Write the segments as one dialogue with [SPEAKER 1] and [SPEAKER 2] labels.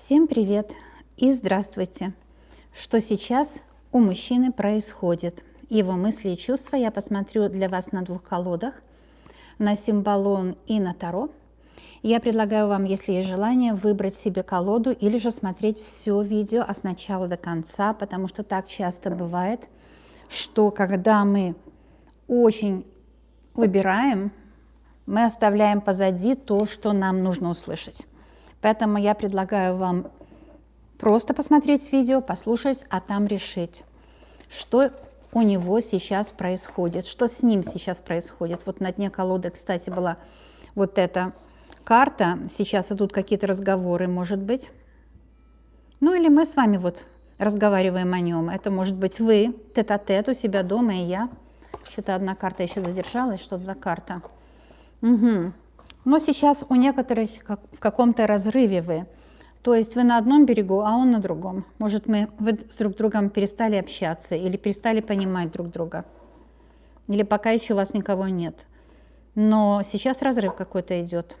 [SPEAKER 1] Всем привет и здравствуйте! Что сейчас у мужчины происходит? Его мысли и чувства я посмотрю для вас на двух колодах, на Симбалон и на Таро. Я предлагаю вам, если есть желание, выбрать себе колоду или же смотреть все видео от начала до конца, потому что так часто бывает, что когда мы очень выбираем, мы оставляем позади то, что нам нужно услышать. Поэтому я предлагаю вам просто посмотреть видео, послушать, а там решить, что у него сейчас происходит, что с ним сейчас происходит. Вот на дне колоды, кстати, была вот эта карта. Сейчас идут какие-то разговоры, может быть. Ну или мы с вами вот разговариваем о нем. Это может быть вы, тет-а-тет у себя дома, и я. Что-то одна карта еще задержалась, что-то за карта. Угу. Но сейчас у некоторых в каком-то разрыве вы. То есть вы на одном берегу, а он на другом. Может, вы с друг другом перестали общаться или перестали понимать друг друга. Или пока еще у вас никого нет. Но сейчас разрыв какой-то идет.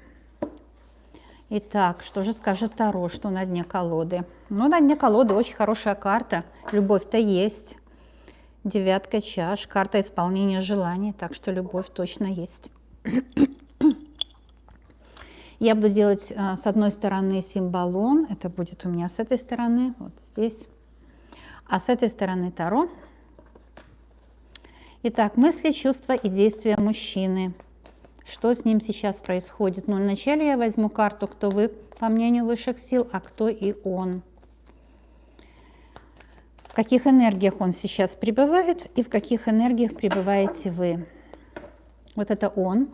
[SPEAKER 1] Итак, что же скажет Таро, что на дне колоды? Ну, на дне колоды очень хорошая карта. Любовь-то есть. Девятка чаш, карта исполнения желаний. Так что любовь точно есть. Я буду делать с одной стороны Симбалон, это будет у меня с этой стороны, вот здесь, а с этой стороны Таро. Итак, мысли, чувства и действия мужчины. Что с ним сейчас происходит? Ну, вначале я возьму карту, кто вы, по мнению высших сил, а кто и он. В каких энергиях он сейчас пребывает и в каких энергиях пребываете вы. Вот это он.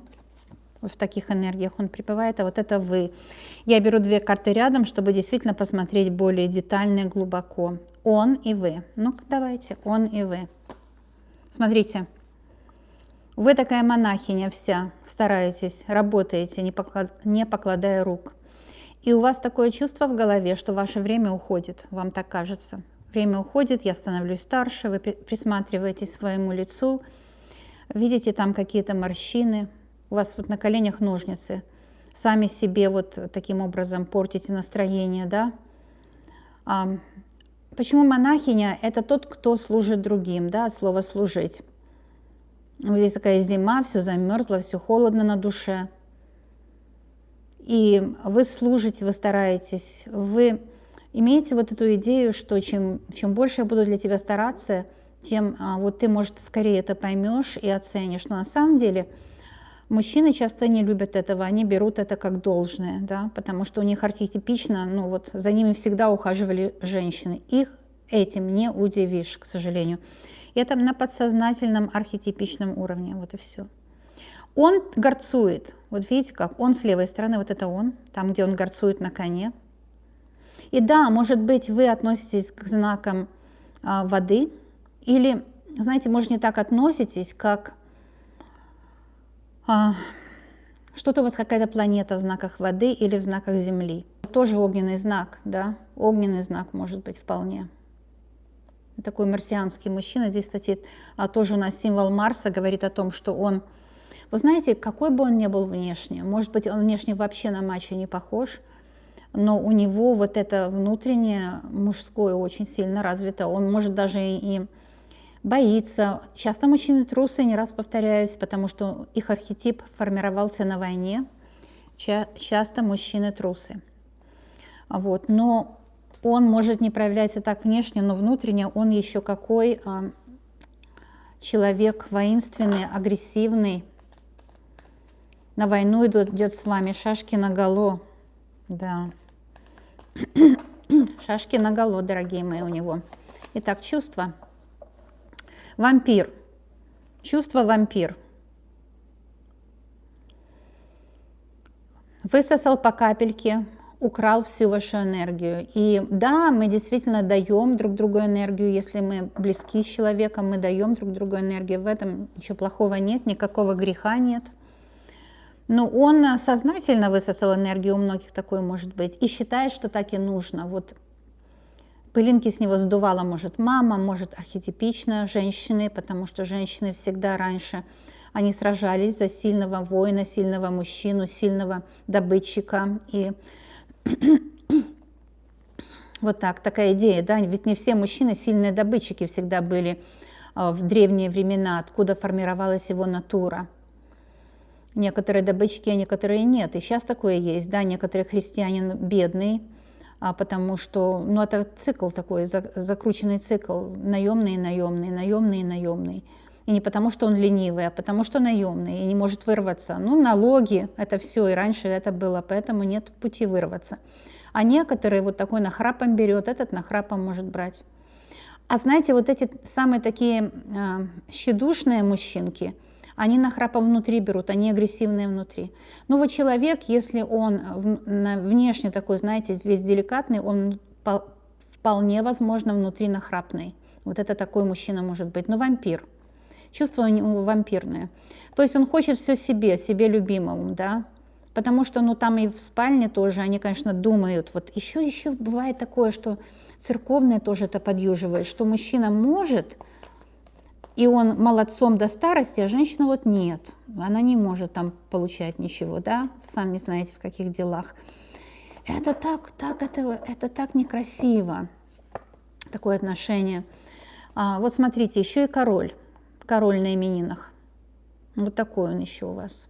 [SPEAKER 1] В таких энергиях он пребывает, а вот это вы. Я беру две карты рядом, чтобы действительно посмотреть более детально и глубоко. Он и вы. Ну-ка, давайте, он и вы. Смотрите, вы такая монахиня вся, стараетесь, работаете, не покладая рук. И у вас такое чувство в голове, что ваше время уходит, вам так кажется. Время уходит, я становлюсь старше, вы присматриваетесь к своему лицу, видите там какие-то морщины. У вас вот на коленях ножницы, сами себе вот таким образом портите настроение, да? Почему монахиня? Это тот, кто служит другим, да, слово «служить». Здесь такая зима, все замерзло, все холодно на душе. И вы служите, вы стараетесь, вы имеете вот эту идею, что чем больше я буду для тебя стараться, тем вот ты, может, скорее это поймешь и оценишь. Но на самом деле мужчины часто не любят этого, они берут это как должное, да, потому что у них архетипично, ну вот за ними всегда ухаживали женщины. Их этим не удивишь, к сожалению. Это на подсознательном архетипичном уровне, вот и все. Он горцует, вот видите как, он с левой стороны, вот это он, там, где он горцует на коне. И да, может быть, вы относитесь к знакам воды, или, знаете, может, не так относитесь, как что-то у вас какая-то планета в знаках воды или в знаках Земли. Тоже огненный знак, да? Огненный знак может быть вполне. Такой марсианский мужчина. Здесь, кстати, тоже у нас символ Марса говорит о том, что он, вы знаете, какой бы он ни был внешне, может быть, он внешне вообще на мачо не похож, но у него вот это внутреннее мужское очень сильно развито. Он может даже и боится. Часто мужчины трусы, не раз повторяюсь, потому что их архетип формировался на войне. Часто мужчины трусы. Вот. Но он может не проявляться так внешне, но внутренне он еще какой человек воинственный, агрессивный. На войну идет с вами, шашки наголо. Да. Шашки наголо, дорогие мои, у него. Итак, чувства. Вампир. Чувство вампир. Высосал по капельке, украл всю вашу энергию. И да, мы действительно даем друг другу энергию. Если мы близки с человеком, мы даем друг другу энергию. В этом ничего плохого нет, никакого греха нет. Но он сознательно высосал энергию, у многих такое может быть, и считает, что так и нужно. Вот пылинки с него сдувала, может, мама, может, архетипично женщины, потому что женщины всегда раньше, они сражались за сильного воина, сильного мужчину, сильного добытчика. И Вот так, такая идея, да, ведь не все мужчины сильные добытчики всегда были в древние времена, откуда формировалась его натура. Некоторые добытчики, а некоторые нет. И сейчас такое есть, да, некоторые христианин бедный, потому что, ну, это цикл такой, закрученный цикл, наемный, наемный, наемный, наемный. И не потому, что он ленивый, а потому, что наемный и не может вырваться. Ну, налоги, это все, и раньше это было, поэтому нет пути вырваться. А некоторые вот такой нахрапом берет, этот нахрапом может брать. А знаете, вот эти самые такие тщедушные мужчинки, они нахрапом внутри берут, они агрессивные внутри. Ну вот человек, если он внешне такой, знаете, весь деликатный, он вполне возможно внутри нахрапный. Вот это такой мужчина может быть, но вампир. Чувство у него вампирное. То есть он хочет все себе любимому, да. Потому что, ну, там и в спальне тоже они, конечно, думают. Вот еще бывает такое, что церковное тоже это подъюживает, что мужчина может, и он молодцом до старости, а женщина вот нет. Она не может там получать ничего, да, сами знаете, в каких делах. Это так некрасиво, такое отношение. Вот смотрите, еще и король на именинах. Вот такой он еще у вас.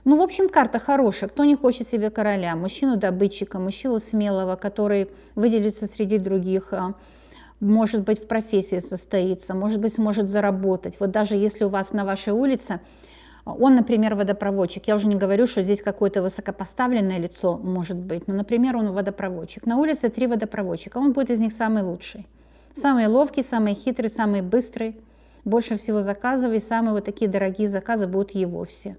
[SPEAKER 1] Ну, в общем, карта хорошая. Кто не хочет себе короля? Мужчину-добытчика, мужчину смелого, который выделится среди других, может быть, в профессии состоится, может быть, сможет заработать. Вот даже если у вас на вашей улице, он, например, водопроводчик, я уже не говорю, что здесь какое-то высокопоставленное лицо может быть, но, например, он водопроводчик. На улице 3 водопроводчика, он будет из них самый лучший. Самый ловкий, самый хитрый, самый быстрый, больше всего заказов, и самые вот такие дорогие заказы будут его все.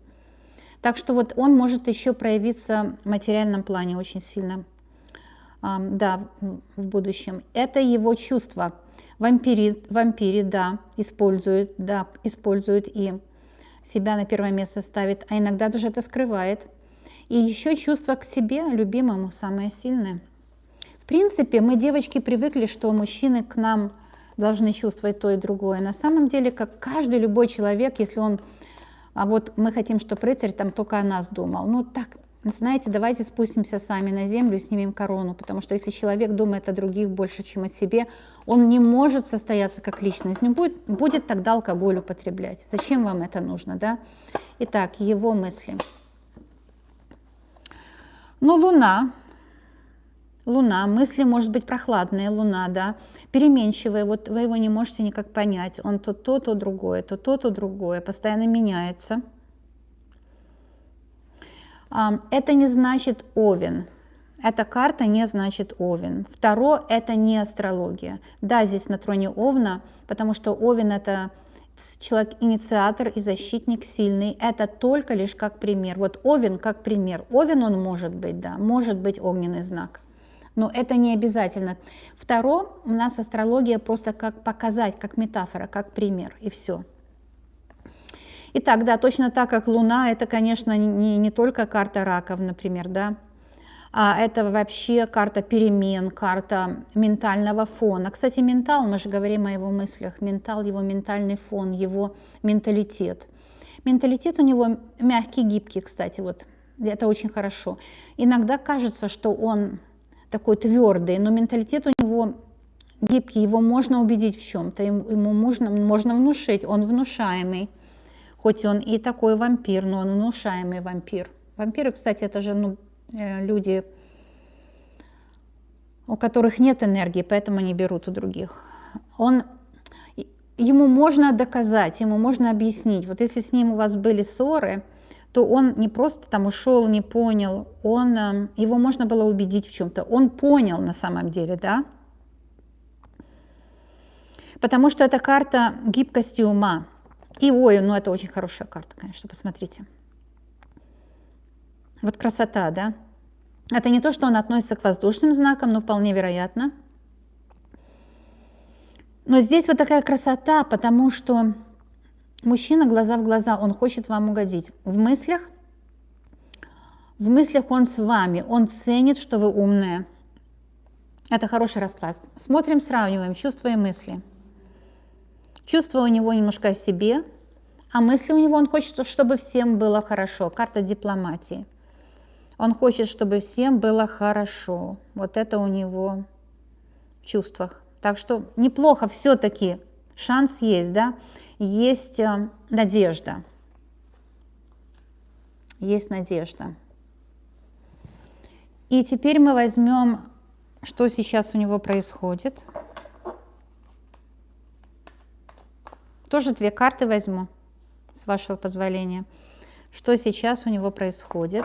[SPEAKER 1] Так что вот он может еще проявиться в материальном плане очень сильно, да, в будущем. Это его чувство. Вампири, да, используют и себя на первое место ставит, а иногда даже это скрывает. И еще чувство к себе, любимому, самое сильное. В принципе, мы, девочки, привыкли, что мужчины к нам должны чувствовать то и другое. На самом деле, как каждый, любой человек, если он... А вот мы хотим, чтобы рыцарь там только о нас думал. Ну так, знаете, давайте спустимся сами на землю и снимем корону, потому что если человек думает о других больше, чем о себе, он не может состояться как личность, не будет тогда алкоголь употреблять. Зачем вам это нужно, да? Итак, его мысли. Ну, Луна, мысли, может быть, прохладная Луна, да, переменчивая, вот вы его не можете никак понять, он то другое, то другое, постоянно меняется. Это не значит Овен, эта карта не значит Овен. Второе, это не астрология. Да, здесь на троне Овна, потому что Овен это человек-инициатор и защитник сильный, это только лишь как пример. Вот Овен как пример. Овен он может быть, да, может быть огненный знак. Но это не обязательно. Второе, у нас астрология просто как показать, как метафора, как пример, и все. Итак, да, точно так, как Луна, это, конечно, не только карта раков, например, да, а это вообще карта перемен, карта ментального фона. Кстати, ментал, мы же говорим о его мыслях, ментал, его ментальный фон, его менталитет. Менталитет у него мягкий, гибкий, кстати, вот, это очень хорошо. Иногда кажется, что он такой твердый, но менталитет у него гибкий, его можно убедить в чем-то, ему можно внушить, он внушаемый, хоть он и такой вампир, но он внушаемый вампир. Вампиры, кстати, это же люди, у которых нет энергии, поэтому они берут у других. Ему можно доказать, ему можно объяснить. Вот если с ним у вас были ссоры, то он не просто там ушел, не понял, его можно было убедить в чем-то. Он понял на самом деле, да? Потому что это карта гибкости ума. И ой, ну это очень хорошая карта, конечно, посмотрите. Вот красота, да? Это не то, что он относится к воздушным знакам, но вполне вероятно. Но здесь вот такая красота, потому что мужчина глаза в глаза, он хочет вам угодить. В мыслях он с вами, он ценит, что вы умная. Это хороший расклад. Смотрим, сравниваем чувства и мысли. Чувства у него немножко о себе, а мысли у него, он хочет, чтобы всем было хорошо. Карта дипломатии. Он хочет, чтобы всем было хорошо. Вот это у него в чувствах. Так что неплохо все-таки. Шанс есть, да? Есть надежда. Есть надежда. И теперь мы возьмем, что сейчас у него происходит. Тоже 2 карты возьму, с вашего позволения. Что сейчас у него происходит?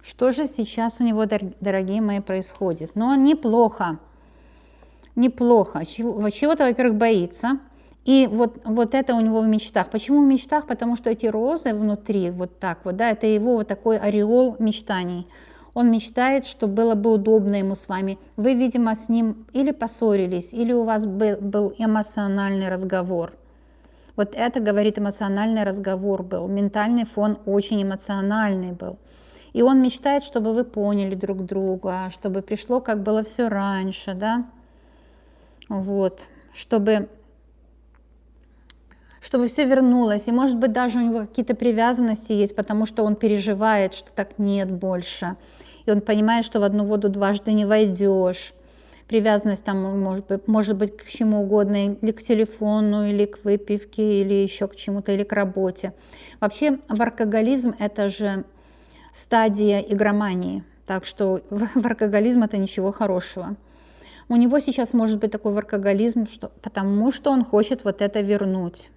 [SPEAKER 1] Что же сейчас у него, дорогие мои, происходит? Но он неплохо. Неплохо. Чего-то, во-первых, боится. И вот это у него в мечтах. Почему в мечтах? Потому что эти розы внутри, вот так вот, да, это его вот такой ореол мечтаний. Он мечтает, что было бы удобно ему с вами. Вы, видимо, с ним или поссорились, или у вас был эмоциональный разговор. Вот это, говорит, эмоциональный разговор был. Ментальный фон очень эмоциональный был. И он мечтает, чтобы вы поняли друг друга, чтобы пришло, как было все раньше, да. Вот, чтобы все вернулось. И, может быть, даже у него какие-то привязанности есть, потому что он переживает, что так нет больше. И он понимает, что в одну воду дважды не войдешь. Привязанность там может быть к чему угодно, или к телефону, или к выпивке, или еще к чему-то, или к работе. Вообще, workaholism – это же стадия игромании. Так что workaholism – это ничего хорошего. У него сейчас может быть такой workaholism, потому что он хочет вот это вернуть.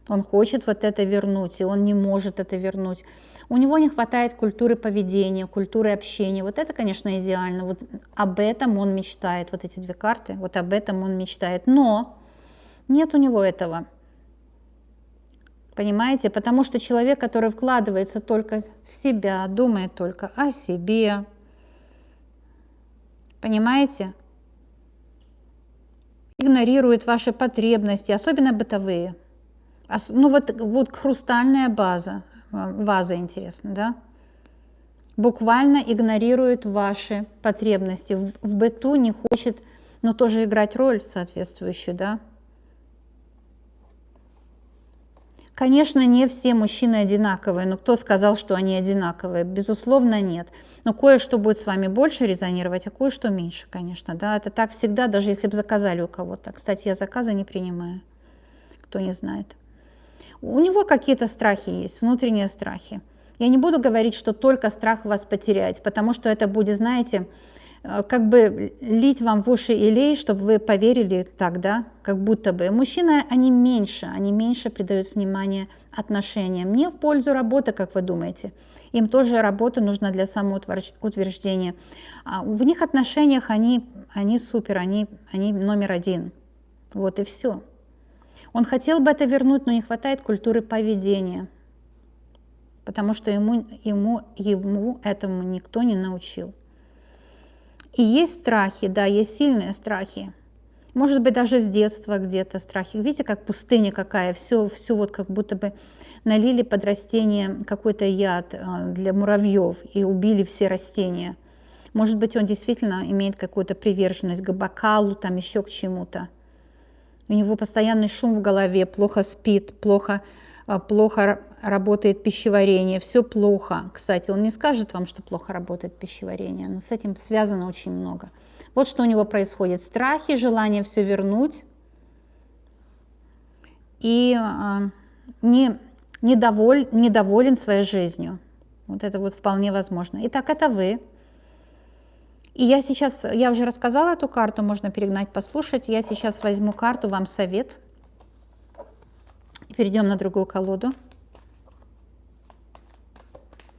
[SPEAKER 1] Он хочет вот это вернуть, и он не может это вернуть. У него не хватает культуры поведения, культуры общения. Вот это, конечно, идеально. Вот об этом он мечтает. Вот эти 2 карты, вот об этом он мечтает. Но нет у него этого. Понимаете? Потому что человек, который вкладывается только в себя, думает только о себе. Понимаете? Игнорирует ваши потребности, особенно бытовые. Ну вот хрустальная ваза, интересно, да? Буквально игнорирует ваши потребности. В быту не хочет, но тоже играть роль соответствующую, да? Конечно, не все мужчины одинаковые, но кто сказал, что они одинаковые? Безусловно, нет. Но кое-что будет с вами больше резонировать, а кое-что меньше, конечно, да? Это так всегда, даже если бы заказали у кого-то. Кстати, я заказы не принимаю, кто не знает. У него какие-то страхи есть, внутренние страхи. Я не буду говорить, что только страх вас потерять, потому что это будет, знаете, как бы лить вам в уши елей, чтобы вы поверили так, да, как будто бы. Мужчины, они меньше придают внимание отношениям. Не в пользу работы, как вы думаете. Им тоже работа нужна для самоутверждения. В них отношениях они супер, они номер 1. Вот и все. Он хотел бы это вернуть, но не хватает культуры поведения, потому что ему этому никто не научил. И есть страхи, да, есть сильные страхи. Может быть, даже с детства где-то страхи. Видите, как пустыня какая, все вот как будто бы налили под растение какой-то яд для муравьев и убили все растения. Может быть, он действительно имеет какую-то приверженность к бокалу, там еще к чему-то. У него постоянный шум в голове, плохо спит, плохо работает пищеварение, все плохо. Кстати, он не скажет вам, что плохо работает пищеварение, но с этим связано очень много. Вот что у него происходит. Страхи, желание все вернуть и недоволен своей жизнью. Вот это вот вполне возможно. Итак, это вы. И я уже рассказала эту карту, можно перегнать, послушать. Я сейчас возьму карту, вам совет. Перейдем на другую колоду.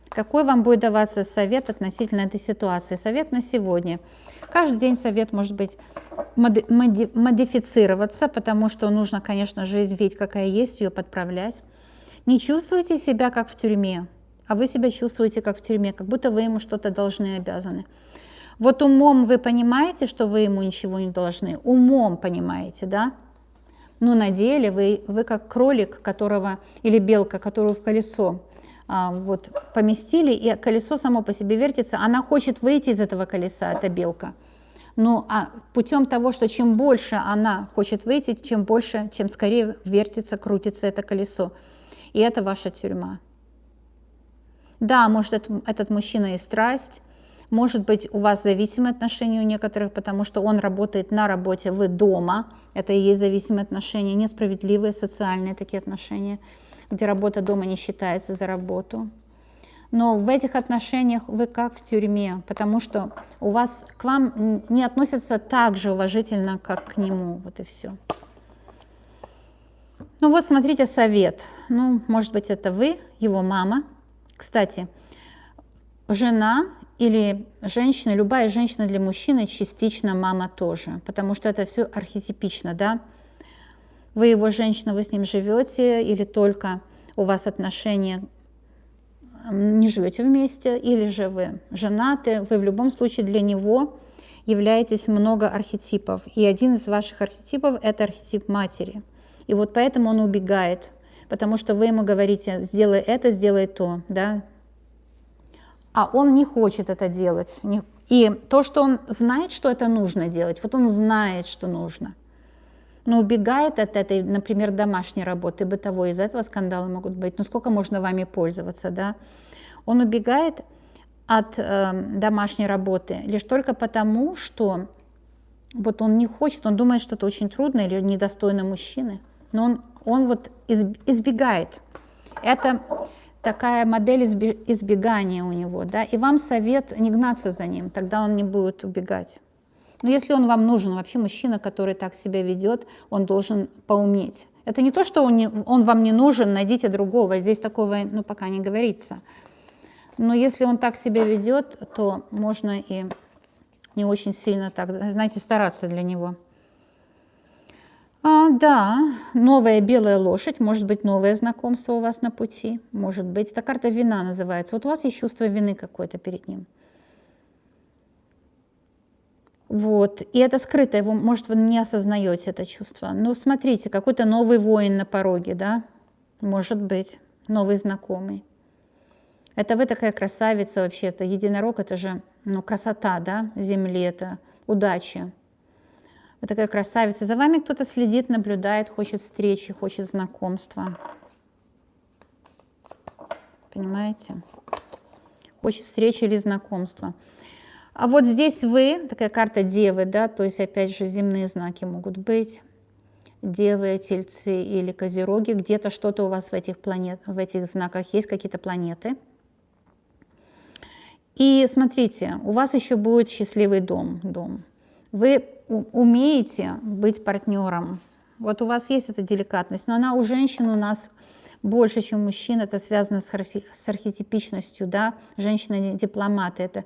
[SPEAKER 1] Какой вам будет даваться совет относительно этой ситуации? Совет на сегодня. Каждый день совет может быть модифицироваться, потому что нужно, конечно, жизнь видеть, какая есть, ее подправлять. Не чувствуйте себя как в тюрьме, а вы себя чувствуете как в тюрьме, как будто вы ему что-то должны и обязаны. Вот умом вы понимаете, что вы ему ничего не должны, умом понимаете, да? Но на деле вы как кролик, или белка, которую в колесо вот поместили, и колесо само по себе вертится, она хочет выйти из этого колеса, эта белка. Ну, а путем того, что чем больше она хочет выйти, чем больше, чем скорее вертится, крутится это колесо. И это ваша тюрьма. Да, может, этот мужчина и страсть, может быть, у вас зависимые отношения у некоторых, потому что он работает на работе, вы дома. Это и есть зависимые отношения, несправедливые социальные такие отношения, где работа дома не считается за работу. Но в этих отношениях вы как в тюрьме, потому что у вас к вам не относятся так же уважительно, как к нему. Вот и все. Ну вот, смотрите, совет. Ну, может быть, это вы, его мама. Кстати, жена или женщина, любая женщина для мужчины частично мама тоже, потому что это все архетипично, да? Вы его женщина, вы с ним живете, или только у вас отношения, не живете вместе, или же вы женаты, вы в любом случае для него являетесь много архетипов. И один из ваших архетипов – это архетип матери. И вот поэтому он убегает, потому что вы ему говорите: сделай это, сделай то, да? А он не хочет это делать. И то, что он знает, что это нужно делать, вот он знает, что нужно, но убегает от этой, например, домашней работы, бытовой, из-за этого скандалы могут быть. Ну сколько можно вами пользоваться, да? Он убегает от домашней работы лишь только потому, что вот он не хочет, он думает, что это очень трудно или недостойно мужчины, но он вот избегает. Это такая модель избегания у него, да, и вам совет не гнаться за ним, тогда он не будет убегать. Но если он вам нужен, вообще мужчина, который так себя ведет, он должен поумнеть. Это не то, что он вам не нужен, найдите другого, здесь такого, ну, пока не говорится. Но если он так себя ведет, то можно и не очень сильно так, знаете, стараться для него. Да, новая белая лошадь, может быть, новое знакомство у вас на пути, может быть, это карта вина называется. Вот у вас есть чувство вины какое-то перед ним. Вот, и это скрыто, его, может, вы не осознаете это чувство. Но смотрите, какой-то новый воин на пороге, да, может быть, новый знакомый. Это вы такая красавица вообще, это единорог, это же, ну, красота, да, земли, это удача. Вы такая красавица, за вами кто-то следит, наблюдает, хочет встречи, хочет знакомства. Понимаете? Хочет встречи или знакомства. А вот здесь вы, такая карта Девы, да, то есть опять же земные знаки могут быть. Девы, Тельцы или Козероги, где-то что-то у вас в этих знаках есть, какие-то планеты. И смотрите, у вас еще будет счастливый дом. Вы умеете быть партнером. Вот у вас есть эта деликатность, но она у женщин у нас больше, чем у мужчин. Это связано с архетипичностью, да, женщина-дипломаты. Это,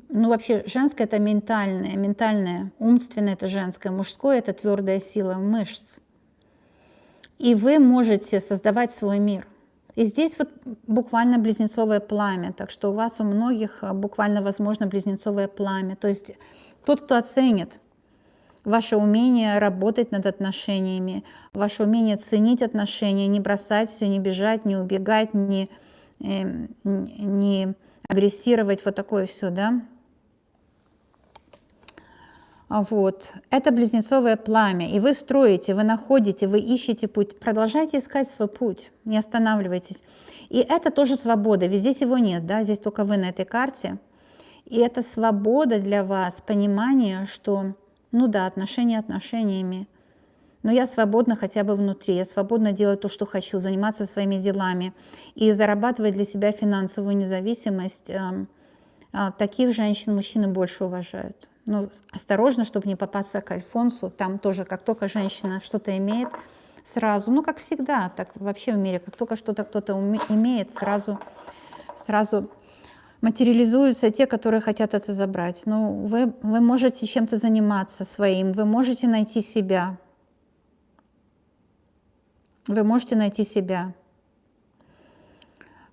[SPEAKER 1] ну, вообще, женское – это ментальное, умственное – это женское, мужское – это твердая сила мышц. И вы можете создавать свой мир. И здесь вот буквально близнецовое пламя, так что у вас у многих буквально возможно близнецовое пламя. То есть тот, кто оценит ваше умение работать над отношениями, ваше умение ценить отношения, не бросать все, не бежать, не убегать, не агрессировать, вот такое все, да. Вот. Это близнецовое пламя, и вы строите, вы находите, вы ищете путь. Продолжайте искать свой путь, не останавливайтесь. И это тоже свобода, ведь здесь его нет, да, здесь только вы на этой карте. И это свобода для вас, понимание, что, ну да, отношения отношениями, но я свободна хотя бы внутри, я свободна делать то, что хочу, заниматься своими делами и зарабатывать для себя финансовую независимость. Таких женщин мужчины больше уважают. Ну, осторожно, чтобы не попасться к Альфонсу. Там тоже, как только женщина что-то имеет, сразу, ну, как всегда, так вообще в мире, как только что-то кто-то имеет, сразу материализуются те, которые хотят это забрать. Ну, вы можете чем-то заниматься своим, вы можете найти себя. Вы можете найти себя.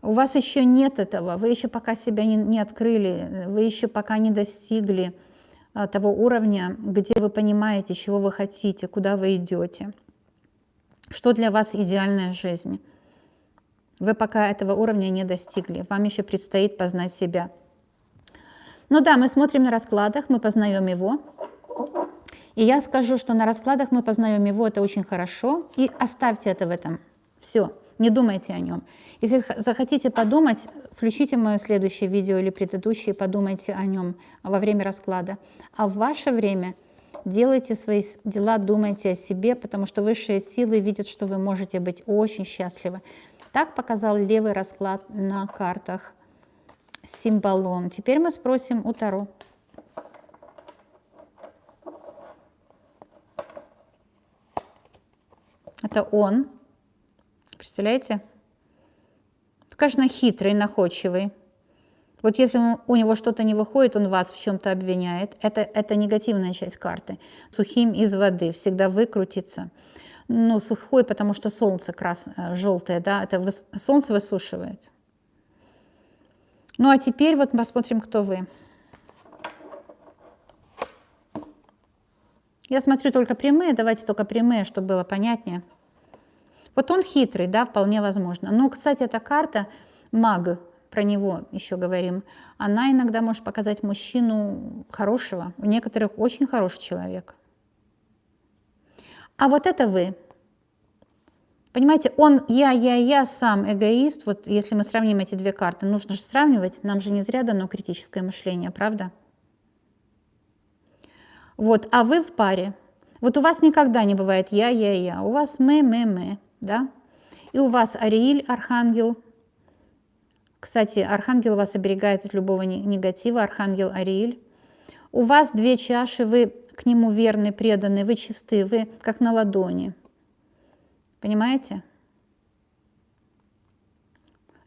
[SPEAKER 1] У вас еще нет этого, вы еще пока себя не открыли, вы еще пока не достигли того уровня, где вы понимаете, чего вы хотите, куда вы идете, что для вас идеальная жизнь. Вы пока этого уровня не достигли, вам еще предстоит познать себя. Ну да, мы смотрим на раскладах, мы познаем его. И я скажу, что на раскладах мы познаем его, это очень хорошо. И оставьте это в этом. Все, не думайте о нем. Если захотите подумать, включите мое следующее видео или предыдущее, подумайте о нем во время расклада. А в ваше время делайте свои дела, думайте о себе, потому что высшие силы видят, что вы можете быть очень счастливы. Так показал левый расклад на картах Симбалон. Теперь мы спросим у Таро. Это он. Представляете? Конечно, хитрый, находчивый. Вот если у него что-то не выходит, он вас в чем-то обвиняет. Это негативная часть карты. Сухим из воды, всегда выкрутится. Ну, сухой, потому что солнце желтое, да, это солнце высушивает. Ну, а теперь вот посмотрим, кто вы. Я смотрю только прямые, давайте только прямые, чтобы было понятнее. Вот он хитрый, да, вполне возможно. Ну, кстати, эта карта маг, про него еще говорим, она иногда может показать мужчину хорошего, у некоторых очень хороший человек. А вот это вы. Понимаете, он я сам эгоист. Вот если мы сравним эти две карты, нужно же сравнивать, нам же не зря дано критическое мышление, правда? Вот, а вы в паре. Вот у вас никогда не бывает я, у вас мы, да? И у вас Арииль, архангел. Кстати, архангел вас оберегает от любого негатива, архангел Арииль. У вас две чаши, вы к нему верны, преданы, вы чисты, вы как на ладони. Понимаете?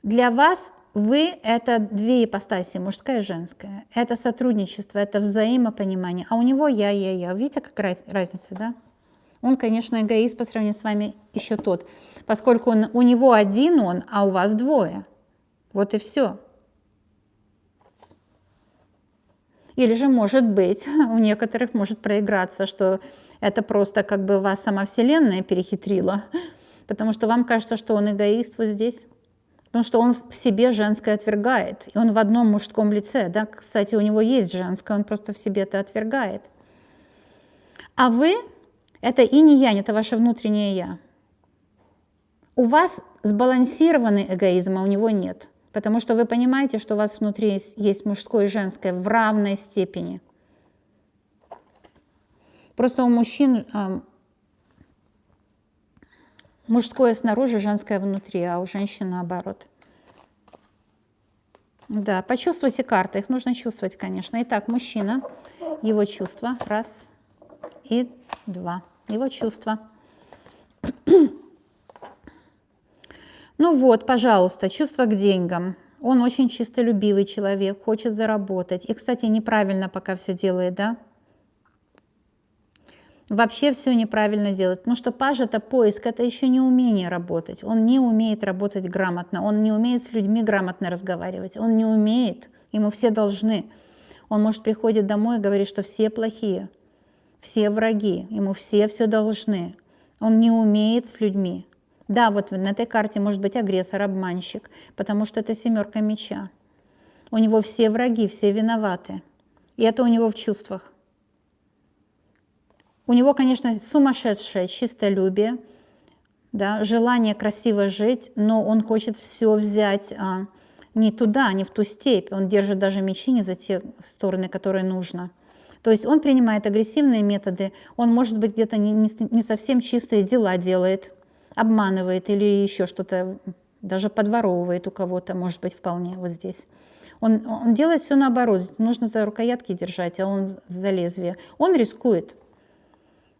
[SPEAKER 1] Для вас вы – это две ипостаси, мужская и женская. Это сотрудничество, это взаимопонимание. А у него я. Видите, какая разница, да? Он, конечно, эгоист по сравнению с вами еще тот, поскольку у него один он, а у вас двое. Вот и все. Или же, может быть, у некоторых может проиграться, что это просто как бы вас сама Вселенная перехитрила, потому что вам кажется, что он эгоист вот здесь. Потому что он в себе женское отвергает, и он в одном мужском лице. Да? Кстати, у него есть женское, он просто в себе это отвергает. А вы – это инь-янь, это ваше внутреннее я. У вас сбалансированный эгоизм, а у него нет. Потому что вы понимаете, что у вас внутри есть мужское и женское в равной степени. Просто у мужчин мужское снаружи, женское внутри, а у женщин наоборот. Да, почувствуйте карты, их нужно чувствовать, конечно. Итак, мужчина, его чувства, раз и два, его чувства. Ну вот, пожалуйста, чувство к деньгам. Он очень чистолюбивый человек, хочет заработать. И, кстати, неправильно пока все делает, да? Вообще все неправильно делать. Потому что паж – это поиск, это еще не умение работать. Он не умеет работать грамотно, он не умеет с людьми грамотно разговаривать. Он не умеет, ему все должны. Он, может, приходит домой и говорит, что все плохие, все враги, ему все должны. Он не умеет с людьми. Да, вот на этой карте может быть агрессор, обманщик, потому что это семерка меча. У него все враги, все виноваты. И это у него в чувствах. У него, конечно, сумасшедшее чистолюбие, да, желание красиво жить, но он хочет все взять не туда, не в ту степь. Он держит даже мечи не за те стороны, которые нужно. То есть он принимает агрессивные методы, он, может быть, где-то не совсем чистые дела делает, обманывает или еще что-то, даже подворовывает у кого-то, может быть, вполне вот здесь. Он делает все наоборот, нужно за рукоятки держать, а он за лезвие. Он рискует.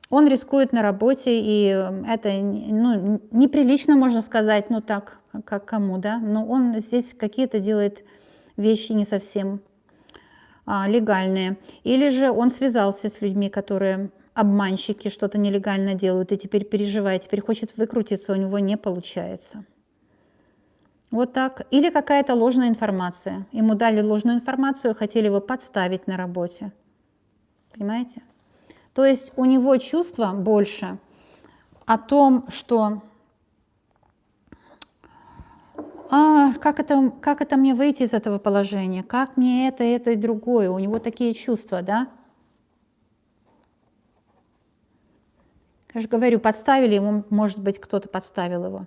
[SPEAKER 1] Он рискует на работе, и это неприлично, можно сказать, ну так, как кому, да, но он здесь какие-то делает вещи не совсем легальные. Или же он связался с людьми, которые обманщики, что-то нелегально делают, и теперь переживает, теперь хочет выкрутиться, у него не получается. Вот так. Или какая-то ложная информация. Ему дали ложную информацию, хотели его подставить на работе. Понимаете? То есть у него чувство больше о том, что как это мне выйти из этого положения? Как мне это и другое? У него такие чувства, да? Я же говорю, подставили ему, может быть, кто-то подставил его.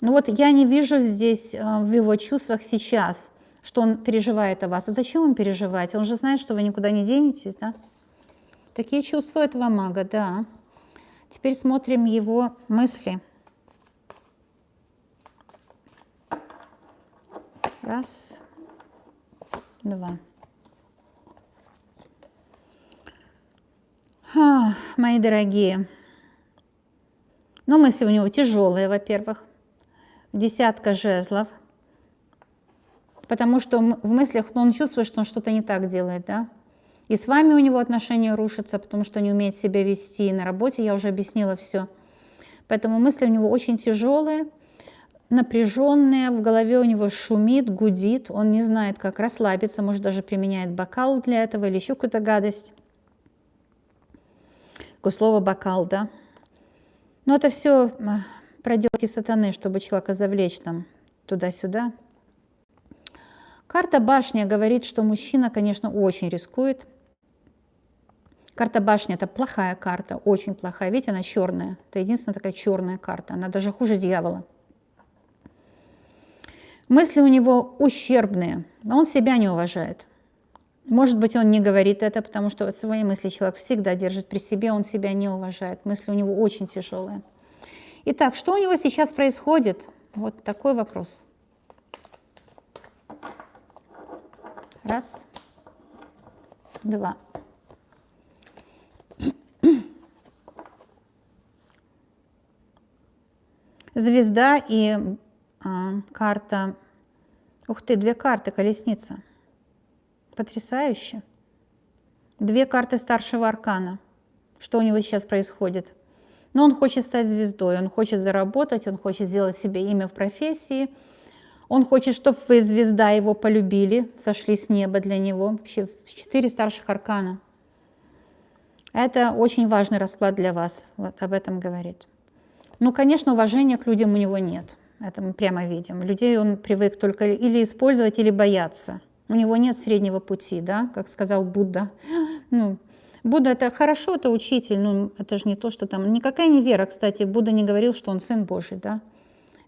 [SPEAKER 1] Ну вот я не вижу здесь в его чувствах сейчас, что он переживает о вас. А зачем он переживает? Он же знает, что вы никуда не денетесь, да? Такие чувства этого мага, да. Теперь смотрим его мысли. Раз, два. Мои дорогие. Ну, мысли у него тяжелые, во-первых. Десятка жезлов. Потому что в мыслях он чувствует, что он что-то не так делает, да? И с вами у него отношения рушатся, потому что не умеет себя вести. И на работе я уже объяснила все. Поэтому мысли у него очень тяжелые, напряженные, в голове у него шумит, гудит, он не знает, как расслабиться, может, даже применяет бокал для этого или еще какую-то гадость. Такое слово «бокал», да? Но это все проделки сатаны, чтобы человека завлечь там туда-сюда. Карта башня говорит, что мужчина, конечно, очень рискует. Карта башня – это плохая карта, очень плохая. Видите, она черная. Это единственная такая черная карта. Она даже хуже дьявола. Мысли у него ущербные, но он себя не уважает. Может быть, он не говорит это, потому что вот свои мысли человек всегда держит при себе, он себя не уважает. Мысли у него очень тяжелые. Итак, что у него сейчас происходит? Вот такой вопрос. Раз, два. Звезда и карта. Ух ты, две карты, колесница. Потрясающе. Две карты старшего аркана. Что у него сейчас происходит? Ну, он хочет стать звездой, он хочет заработать, он хочет сделать себе имя в профессии. Он хочет, чтобы вы, звезда, его полюбили, сошли с неба для него. Вообще 4 старших аркана. Это очень важный расклад для вас, вот об этом говорит. Ну, конечно, уважения к людям у него нет. Это мы прямо видим. Людей он привык только или использовать, или бояться. У него нет среднего пути, да, как сказал Будда. Ну, Будда – это хорошо, это учитель, но это же не то, что там… Никакая не вера, кстати. Будда не говорил, что он сын Божий, да.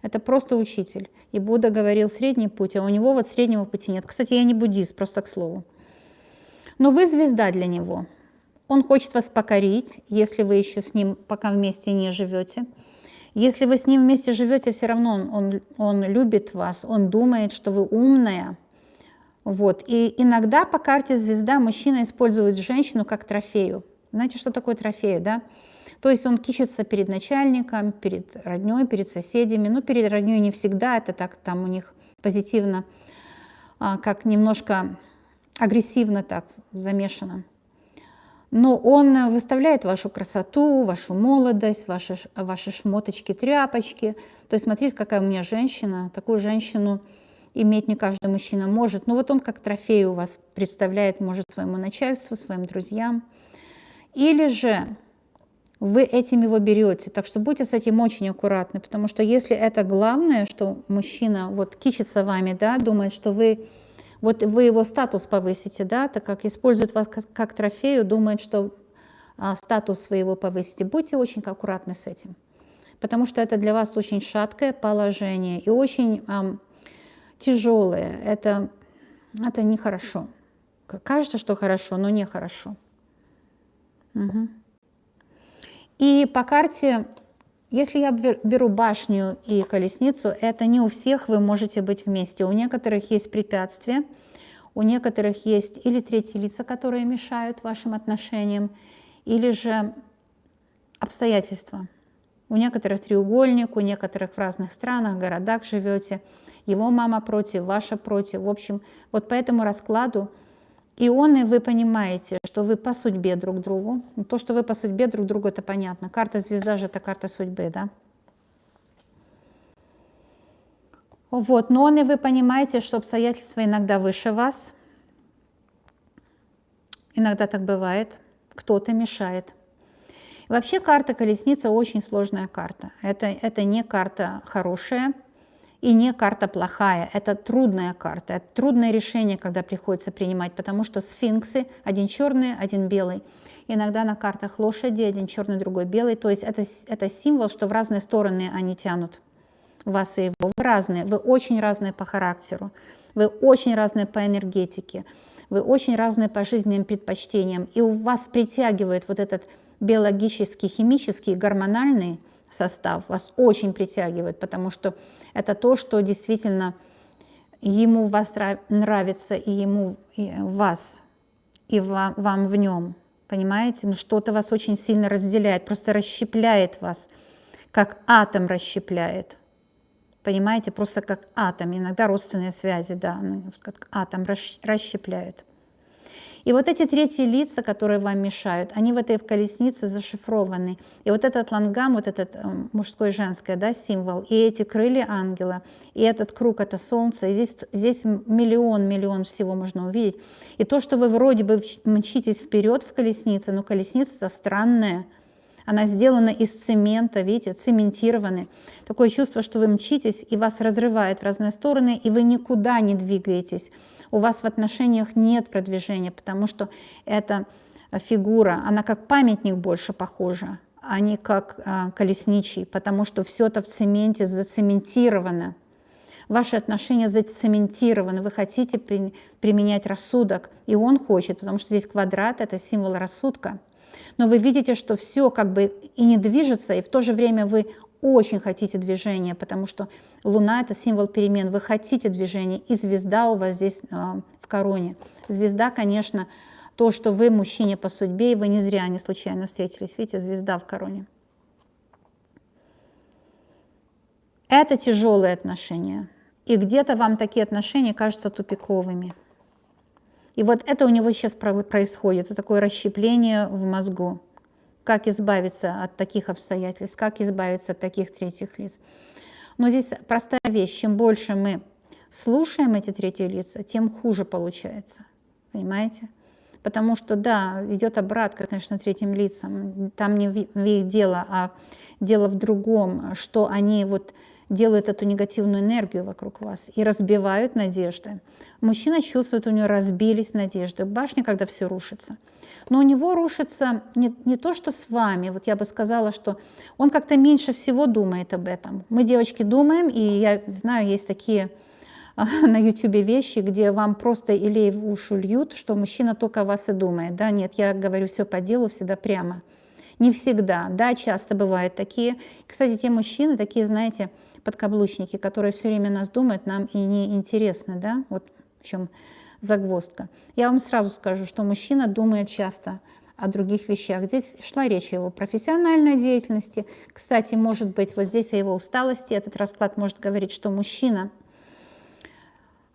[SPEAKER 1] Это просто учитель. И Будда говорил средний путь, а у него вот среднего пути нет. Кстати, я не буддист, просто к слову. Но вы звезда для него. Он хочет вас покорить, если вы еще с ним пока вместе не живете. Если вы с ним вместе живете, все равно он любит вас, он думает, что вы умная. Вот. И иногда по карте звезда мужчина использует женщину как трофею. Знаете, что такое трофей, да? То есть он кичится перед начальником, перед родней, перед соседями. Ну, перед родней не всегда, это так там у них позитивно, как немножко агрессивно так замешано. Но он выставляет вашу красоту, вашу молодость, ваши шмоточки, тряпочки. То есть смотрите, какая у меня женщина. Такую женщину иметь не каждый мужчина может. Но вот он как трофей у вас представляет, может, своему начальству, своим друзьям. Или же вы этим его берете. Так что будьте с этим очень аккуратны, потому что если это главное, что мужчина вот кичится вами, да, думает, что вы его статус повысите, да, так как использует вас как трофею, думает, что статус своего повысите. Будьте очень аккуратны с этим, потому что это для вас очень шаткое положение и очень тяжелое. Это нехорошо. Кажется, что хорошо, но нехорошо. Угу. И по карте, если я беру башню и колесницу, это не у всех вы можете быть вместе. У некоторых есть препятствия, у некоторых есть или третьи лица, которые мешают вашим отношениям, или же обстоятельства. У некоторых треугольник, у некоторых в разных странах, городах живете. Его мама против, ваша против. В общем, вот по этому раскладу и вы понимаете, что вы по судьбе друг другу. То, что вы по судьбе друг другу, это понятно. Карта звезда же это карта судьбы, да? Вот, но и вы понимаете, что обстоятельства иногда выше вас. Иногда так бывает. Кто-то мешает. Вообще карта колесница очень сложная карта. Это не карта хорошая. И не карта плохая, это трудная карта, это трудное решение, когда приходится принимать, потому что сфинксы, один черный, один белый. Иногда на картах лошади, один черный, другой белый. То есть это символ, что в разные стороны они тянут вас и его. Вы разные, вы очень разные по характеру, вы очень разные по энергетике, вы очень разные по жизненным предпочтениям. И у вас притягивает вот этот биологический, химический, гормональный состав, вас очень притягивает, потому что это то, что действительно ему вас нравится, и ему и вас, и вам в нем. Понимаете? Ну, что-то вас очень сильно разделяет, просто расщепляет вас, как атом расщепляет. Понимаете? Просто как атом. Иногда родственные связи, да, как атом расщепляют. И вот эти третьи лица, которые вам мешают, они в этой колеснице зашифрованы. И вот этот лангам, вот этот мужской и женское, да, символ, и эти крылья ангела, и этот круг — это солнце, и здесь миллион всего можно увидеть. И то, что вы вроде бы мчитесь вперед в колеснице, но колесница странная, она сделана из цемента, видите, цементированная. Такое чувство, что вы мчитесь, и вас разрывает в разные стороны, и вы никуда не двигаетесь. У вас в отношениях нет продвижения, потому что эта фигура, она как памятник больше похожа, а не как колесничий, потому что все это в цементе зацементировано. Ваши отношения зацементированы, вы хотите применять рассудок, и он хочет, потому что здесь квадрат — это символ рассудка. Но вы видите, что все как бы и не движется, и в то же время вы очень хотите движения, потому что Луна — это символ перемен. Вы хотите движения, и звезда у вас здесь в короне. Звезда, конечно, то, что вы мужчине по судьбе, и вы не зря, не случайно встретились. Видите, звезда в короне. Это тяжелые отношения. И где-то вам такие отношения кажутся тупиковыми. И вот это у него сейчас происходит, это такое расщепление в мозгу. Как избавиться от таких обстоятельств, как избавиться от таких третьих лиц. Но здесь простая вещь, чем больше мы слушаем эти третьи лица, тем хуже получается, понимаете? Потому что, да, идет обратка, конечно, третьим лицам, там не в их дело, а дело в другом, что они вот делают эту негативную энергию вокруг вас и разбивают надежды. Мужчина чувствует, у него разбились надежды. Башня, когда все рушится. Но у него рушится не то, что с вами. Вот я бы сказала, что он как-то меньше всего думает об этом. Мы, девочки, думаем, и я знаю, есть такие на ютубе вещи, где вам просто илей в уши льют, что мужчина только о вас и думает. Да, нет, я говорю все по делу, всегда прямо. Не всегда, да, часто бывают такие. Кстати, те мужчины, такие, знаете, подкаблучники, которые все время нас думают, нам и не интересны, да, вот в чем загвоздка. Я вам сразу скажу, что мужчина думает часто о других вещах. Здесь шла речь о его профессиональной деятельности. Кстати, может быть, вот здесь о его усталости. Этот расклад может говорить, что мужчина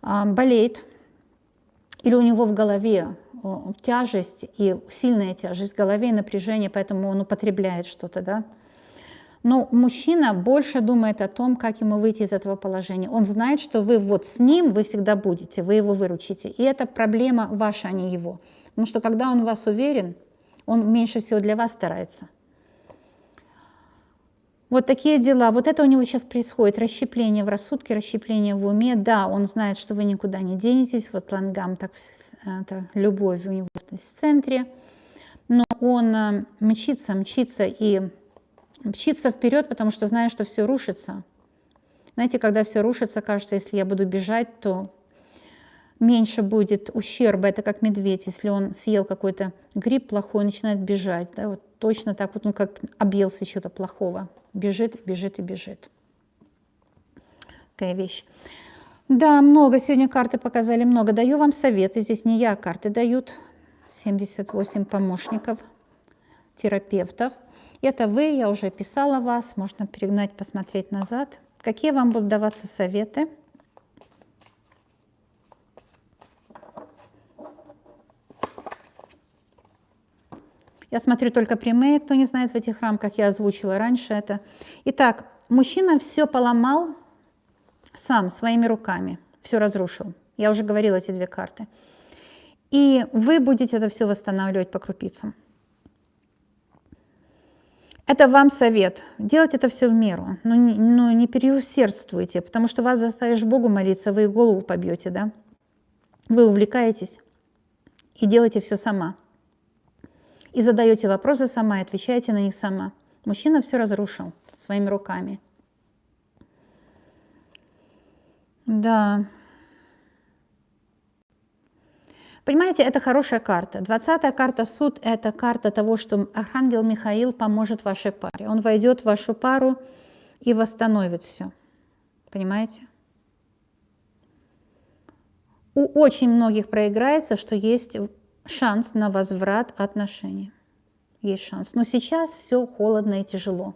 [SPEAKER 1] болеет, или у него в голове тяжесть, и сильная тяжесть в голове, и напряжение, поэтому он употребляет что-то, да. Но мужчина больше думает о том, как ему выйти из этого положения. Он знает, что вы вот с ним, вы всегда будете, вы его выручите. И это проблема ваша, а не его. Потому что когда он в вас уверен, он меньше всего для вас старается. Вот такие дела. Вот это у него сейчас происходит. Расщепление в рассудке, расщепление в уме. Да, он знает, что вы никуда не денетесь. Вот лангам, так это любовь у него в центре. Но он мчится и мчится вперед, потому что знает, что все рушится. Знаете, когда все рушится, кажется, если я буду бежать, то меньше будет ущерба. Это как медведь, если он съел какой-то гриб плохой, начинает бежать. Да, вот точно так вот, он как объелся чего-то плохого. Бежит, бежит и бежит. Такая вещь. Да, много. Сегодня карты показали много. Даю вам советы. Здесь не я, карты дают. 78 помощников, терапевтов. Это вы, я уже писала вас. Можно перегнать, посмотреть назад. Какие вам будут даваться советы? Я смотрю только прямые, кто не знает в этих рамках, я озвучила раньше это. Итак, мужчина все поломал сам, своими руками, все разрушил. Я уже говорила эти две карты. И вы будете это все восстанавливать по крупицам. Это вам совет. Делать это все в меру. Но не переусердствуйте, потому что вас заставишь Богу молиться, вы и голову побьете, да? Вы увлекаетесь и делаете все сама. И задаете вопросы сама, и отвечаете на них сама. Мужчина все разрушил своими руками. Да. Понимаете, это хорошая карта. 20-я карта суд – это карта того, что Архангел Михаил поможет вашей паре. Он войдет в вашу пару и восстановит все. Понимаете? У очень многих проиграется, что есть шанс на возврат отношений. Есть шанс. Но сейчас все холодно и тяжело.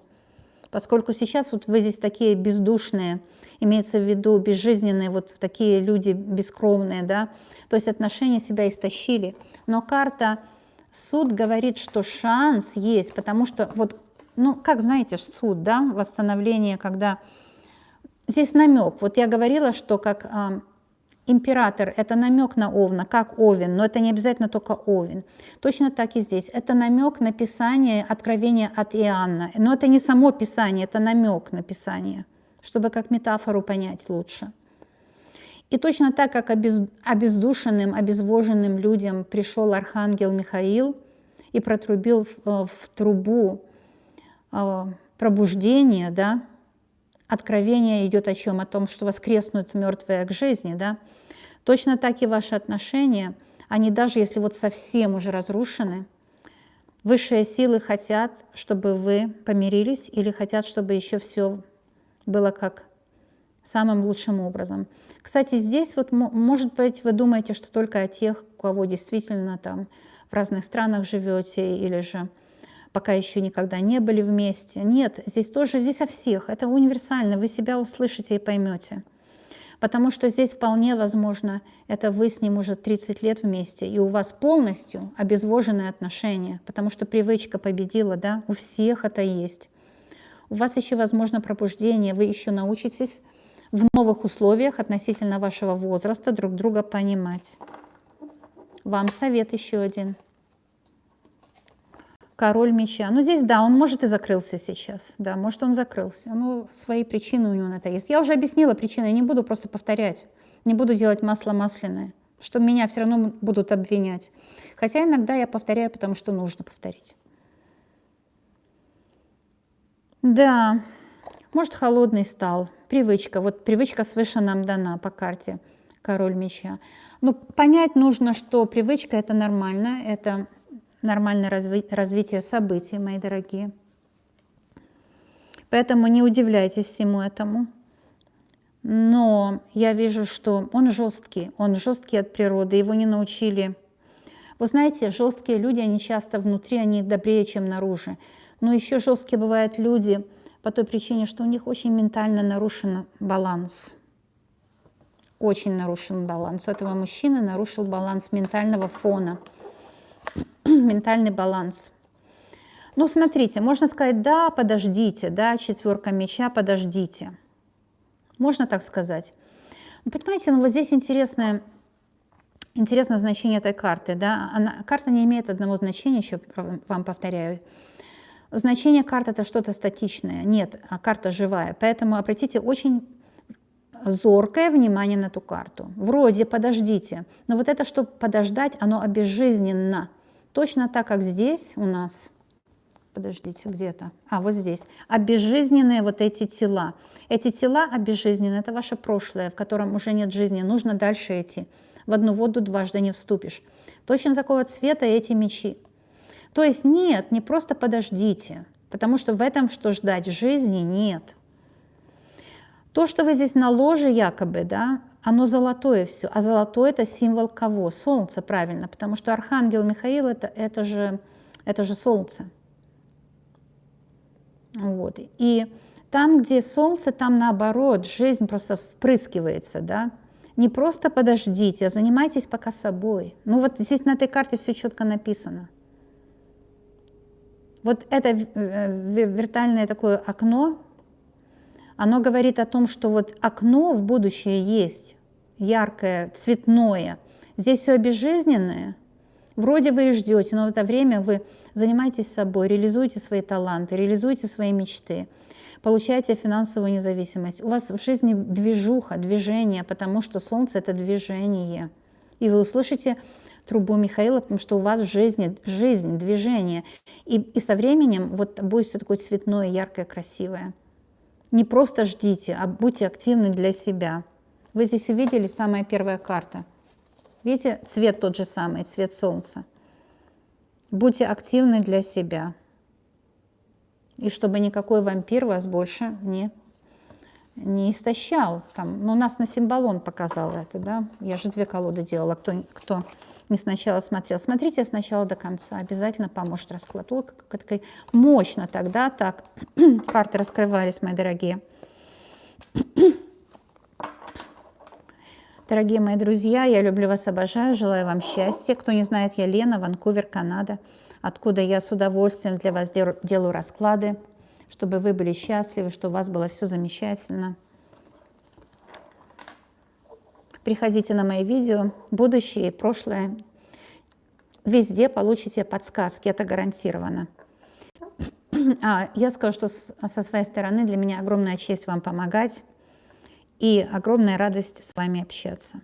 [SPEAKER 1] Поскольку сейчас вот вы здесь такие бездушные, имеется в виду безжизненные, вот такие люди бескровные, да, то есть отношения себя истощили. Но карта суд говорит, что шанс есть, потому что вот, ну, как знаете, суд, да, восстановление, когда здесь намек. Вот я говорила, что как император – это намек на Овна, как Овен, но это не обязательно только Овен. Точно так и здесь. Это намек на Писание, откровение от Иоанна. Но это не само Писание, это намек на Писание, чтобы как метафору понять лучше. И точно так, как обездушенным, обезвоженным людям пришел Архангел Михаил и протрубил в трубу пробуждения, да, откровение идет о чем? О том, что воскреснут мертвые к жизни, да? Точно так и ваши отношения, они даже если вот совсем уже разрушены, высшие силы хотят, чтобы вы помирились или хотят, чтобы еще все было как самым лучшим образом. Кстати, здесь вот, может быть, вы думаете, что только о тех, у кого действительно там в разных странах живете или же пока еще никогда не были вместе. Нет, здесь тоже, здесь о всех. Это универсально, вы себя услышите и поймете. Потому что здесь вполне возможно, это вы с ним уже 30 лет вместе, и у вас полностью обезвоженные отношения, потому что привычка победила, да, у всех это есть. У вас еще возможно пробуждение, вы еще научитесь в новых условиях относительно вашего возраста друг друга понимать. Вам совет еще один. Король меча. Ну, здесь, да, он может и закрылся сейчас. Да, может, он закрылся. Ну, свои причины у него на это есть. Я уже объяснила причины, я не буду просто повторять. Не буду делать масло масляное, что меня все равно будут обвинять. Хотя иногда я повторяю, потому что нужно повторить. Да, может, холодный стал. Привычка. Вот привычка свыше нам дана по карте. Король меча. Ну, понять нужно, что привычка – это нормально, это нормальное развитие событий, мои дорогие. Поэтому не удивляйтесь всему этому. Но я вижу, что он жесткий от природы, его не научили. Вы знаете, жесткие люди, они часто внутри, они добрее, чем наружу. Но еще жесткие бывают люди по той причине, что у них очень ментально нарушен баланс. Очень нарушен баланс. У этого мужчины нарушил баланс ментального фона. Ментальный баланс. Ну, смотрите, можно сказать, да, подождите, да, четверка меча, подождите. Можно так сказать. Но, понимаете, ну вот здесь интересное значение этой карты, да. Карта не имеет одного значения, еще вам повторяю. Значение карты – это что-то статичное. Нет, карта живая. Поэтому обратите очень зоркое внимание на эту карту. Вроде подождите, но вот это, чтобы подождать, оно обезжизненно. Точно так, как здесь у нас, подождите, где-то, вот здесь, обезжизненные вот эти тела. Эти тела обезжизненные, это ваше прошлое, в котором уже нет жизни, нужно дальше идти. В одну воду дважды не вступишь. Точно такого цвета эти мечи. То есть нет, не просто подождите, потому что в этом, что ждать, жизни нет. То, что вы здесь на ложе якобы, да, оно золотое все. А золотое – это символ кого? Солнца, правильно. Потому что Архангел Михаил – это же солнце. Вот. И там, где солнце, там наоборот, жизнь просто впрыскивается, да. Не просто подождите, а занимайтесь пока собой. Ну вот здесь на этой карте все четко написано. Вот это виртуальное такое окно, оно говорит о том, что вот окно в будущее есть, яркое, цветное. Здесь все безжизненное. Вроде вы и ждете, но в это время вы Занимайтесь собой, реализуйте свои таланты, реализуйте свои мечты, получайте финансовую независимость. У вас в жизни движуха, движение, потому что Солнце – это движение. И вы услышите трубу Михаила, потому что у вас в жизни жизнь, движение. И со временем вот будет все такое цветное, яркое, красивое. Не просто ждите, а будьте активны для себя. Вы здесь увидели самая первая карта. Видите, цвет тот же самый, цвет Солнца. Будьте активны для себя. И чтобы никакой вампир вас больше не истощал. Там, ну, у нас на Симбалон показал это, да? Я же 2 колоды делала. Кто не сначала смотрел, смотрите сначала до конца. Обязательно поможет расклад. Ой, как мощно тогда так карты раскрывались, мои дорогие. Дорогие мои друзья, я люблю вас, обожаю, желаю вам счастья. Кто не знает, я Лена, Ванкувер, Канада, откуда я с удовольствием для вас делаю расклады, чтобы вы были счастливы, чтобы у вас было все замечательно. Приходите на мои видео, будущее и прошлое. Везде получите подсказки, это гарантированно. Я скажу, что со своей стороны для меня огромная честь вам помогать и огромная радость с вами общаться.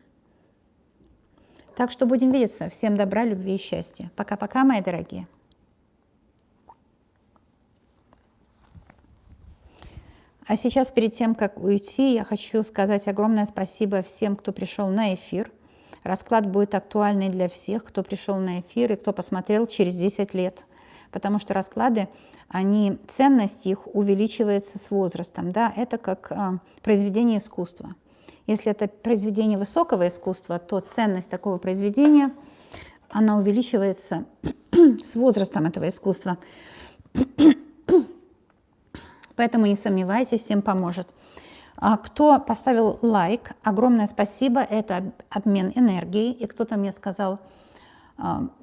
[SPEAKER 1] Так что будем видеться. Всем добра, любви и счастья. Пока-пока, мои дорогие. А сейчас, перед тем, как уйти, я хочу сказать огромное спасибо всем, кто пришел на эфир. Расклад будет актуальный для всех, кто пришел на эфир и кто посмотрел через 10 лет. Потому что расклады, ценность их увеличивается с возрастом. Да? Это как произведение искусства. Если это произведение высокого искусства, то ценность такого произведения, она увеличивается с возрастом этого искусства. Поэтому не сомневайтесь, всем поможет. Кто поставил лайк, огромное спасибо, это обмен энергией. И кто-то мне сказал,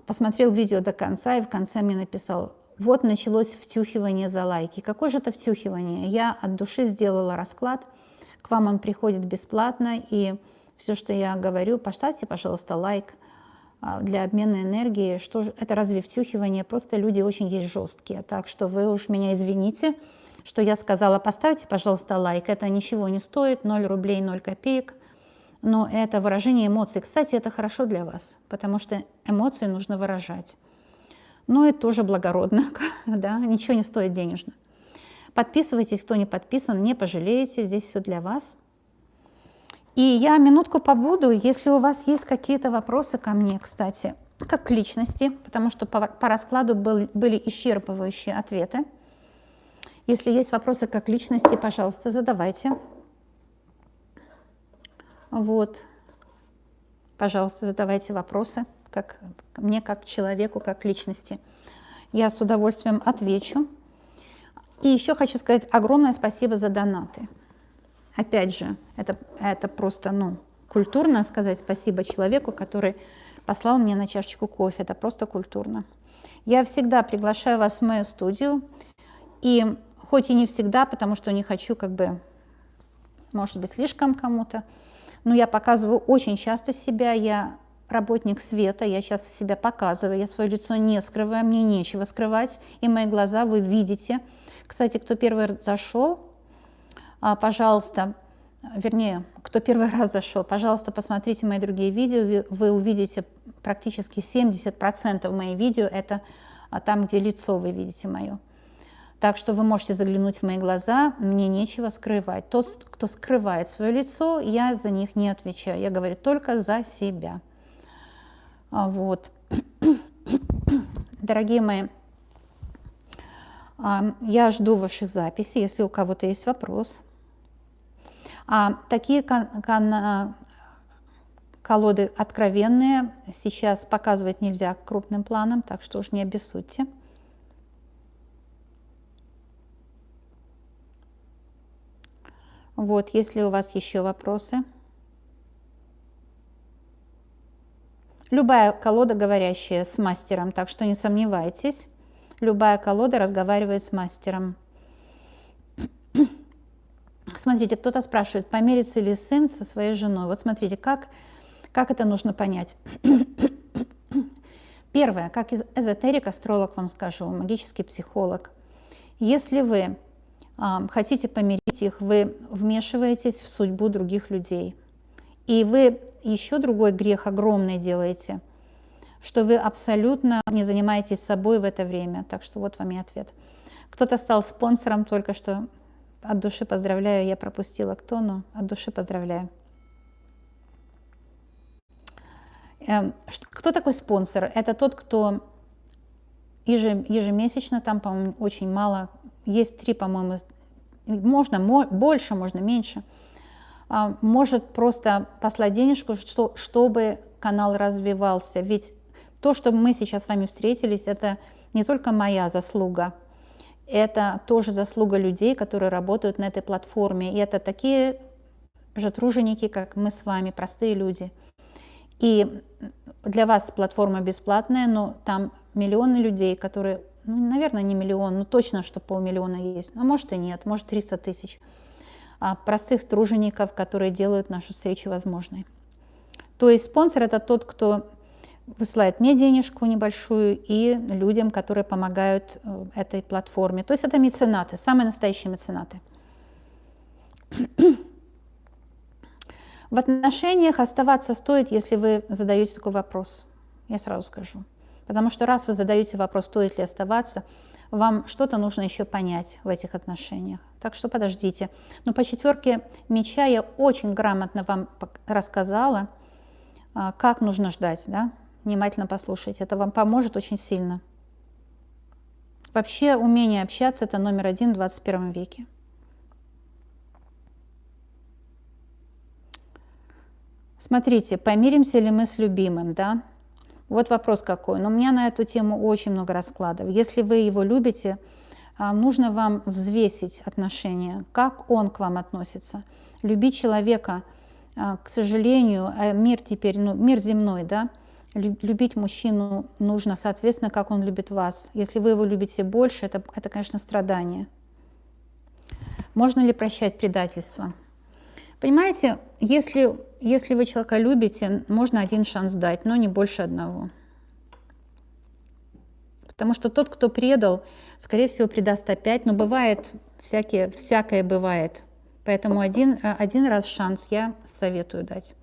[SPEAKER 1] посмотрел видео до конца и в конце мне написал, вот началось втюхивание за лайки. Какое же это втюхивание? Я от души сделала расклад, к вам он приходит бесплатно, и все, что я говорю, поставьте, пожалуйста, лайк для обмена энергии. Что же, это разве втюхивание? Просто люди очень есть жесткие, так что вы уж меня извините, что я сказала, поставьте, пожалуйста, лайк. Это ничего не стоит, 0 рублей, 0 копеек. Но это выражение эмоций. Кстати, это хорошо для вас, потому что эмоции нужно выражать. Но это тоже благородно, да, ничего не стоит денежно. Подписывайтесь, кто не подписан, не пожалеете, здесь все для вас. И я минутку побуду, если у вас есть какие-то вопросы ко мне, кстати, как к личности, потому что по раскладу были исчерпывающие ответы. Если есть вопросы как к личности, пожалуйста, задавайте. Вот, пожалуйста, задавайте вопросы мне как человеку, как к личности. Я с удовольствием отвечу. И еще хочу сказать огромное спасибо за донаты. Опять же, это просто, культурно сказать спасибо человеку, который послал мне на чашечку кофе. Это просто культурно. Я всегда приглашаю вас в мою студию. И хоть и не всегда, потому что не хочу, может быть, слишком кому-то, но я показываю очень часто себя. Я работник света, я часто себя показываю, я свое лицо не скрываю, мне нечего скрывать, и мои глаза вы видите. Кстати, кто первый раз зашел, пожалуйста, кто первый раз зашел, пожалуйста, посмотрите мои другие видео, вы увидите практически 70% моих видео, это там, где лицо вы видите мое. Так что вы можете заглянуть в мои глаза, мне нечего скрывать. Тот, кто скрывает свое лицо, я за них не отвечаю, я говорю только за себя. Вот. Дорогие мои, я жду ваших записей, если у кого-то есть вопрос. Такие колоды откровенные сейчас показывать нельзя крупным планом, так что уж не обессудьте. Вот, если у вас еще вопросы. Любая колода говорящая с мастером, так что не сомневайтесь. Любая колода разговаривает с мастером. Смотрите, кто-то спрашивает, помирится ли сын со своей женой. Вот смотрите, как это нужно понять. Первое, как эзотерик, астролог вам скажу, магический психолог. Если вы хотите помирить их, вы вмешиваетесь в судьбу других людей. И вы еще другой грех огромный делаете, что вы абсолютно не занимаетесь собой в это время. Так что вот вам и ответ. Кто-то стал спонсором только что. От души поздравляю, я пропустила кто, но от души поздравляю. Кто такой спонсор? Это тот, кто ежемесячно, там, по-моему, очень мало, есть 3, по-моему, можно больше, можно меньше, может просто послать денежку, чтобы канал развивался. Ведь то, что мы сейчас с вами встретились, это не только моя заслуга, это тоже заслуга людей, которые работают на этой платформе. И это такие же труженики, как мы с вами, простые люди. И для вас платформа бесплатная, но там миллионы людей, которые, ну, наверное, не миллион, но точно, что 500 000 есть. А может и нет, может 300 000. Простых тружеников, которые делают нашу встречу возможной. То есть спонсор – это тот, кто высылает мне денежку небольшую и людям, которые помогают этой платформе. То есть это меценаты, самые настоящие меценаты. В отношениях оставаться стоит, если вы задаете такой вопрос. Я сразу скажу. Потому что раз вы задаете вопрос, стоит ли оставаться, вам что-то нужно еще понять в этих отношениях. Так что подождите. Но по 4 меча я очень грамотно вам рассказала, как нужно ждать, да? Внимательно послушайте, это вам поможет очень сильно. Вообще умение общаться – это номер 1 в 21 веке. Смотрите, помиримся ли мы с любимым, да? Вот вопрос какой. Но у меня на эту тему очень много раскладов. Если вы его любите, нужно вам взвесить отношения, как он к вам относится. Любить человека, к сожалению, мир теперь, ну, мир земной, да? Любить мужчину нужно, соответственно, как он любит вас. Если вы его любите больше, это конечно, страдание. Можно ли прощать предательство? Понимаете, если вы человека любите, можно 1 шанс дать, но не больше 1. Потому что тот, кто предал, скорее всего, предаст опять. Но бывает, всякое бывает. Поэтому один раз шанс я советую дать.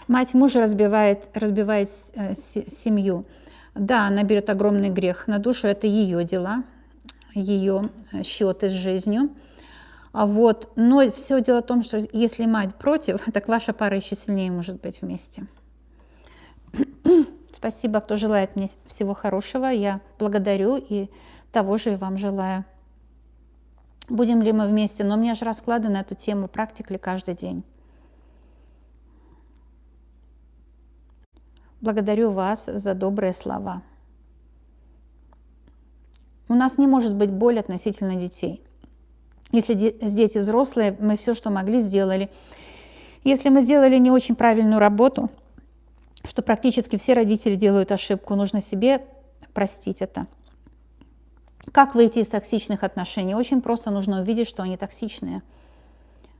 [SPEAKER 1] Мать мужа разбивает семью. Да, она берет огромный грех на душу, это ее дела, ее счеты с жизнью. Но все дело в том, что если мать против, так ваша пара еще сильнее может быть вместе. Спасибо, кто желает мне всего хорошего. Я благодарю и того же и вам желаю. Будем ли мы вместе? Но у меня же расклады на эту тему, практик ли каждый день. Благодарю вас за добрые слова. У нас не может быть боли относительно детей. Если дети взрослые, мы все, что могли, сделали. Если мы сделали не очень правильную работу, что практически все родители делают ошибку, нужно себе простить это. Как выйти из токсичных отношений? Очень просто, нужно увидеть, что они токсичные.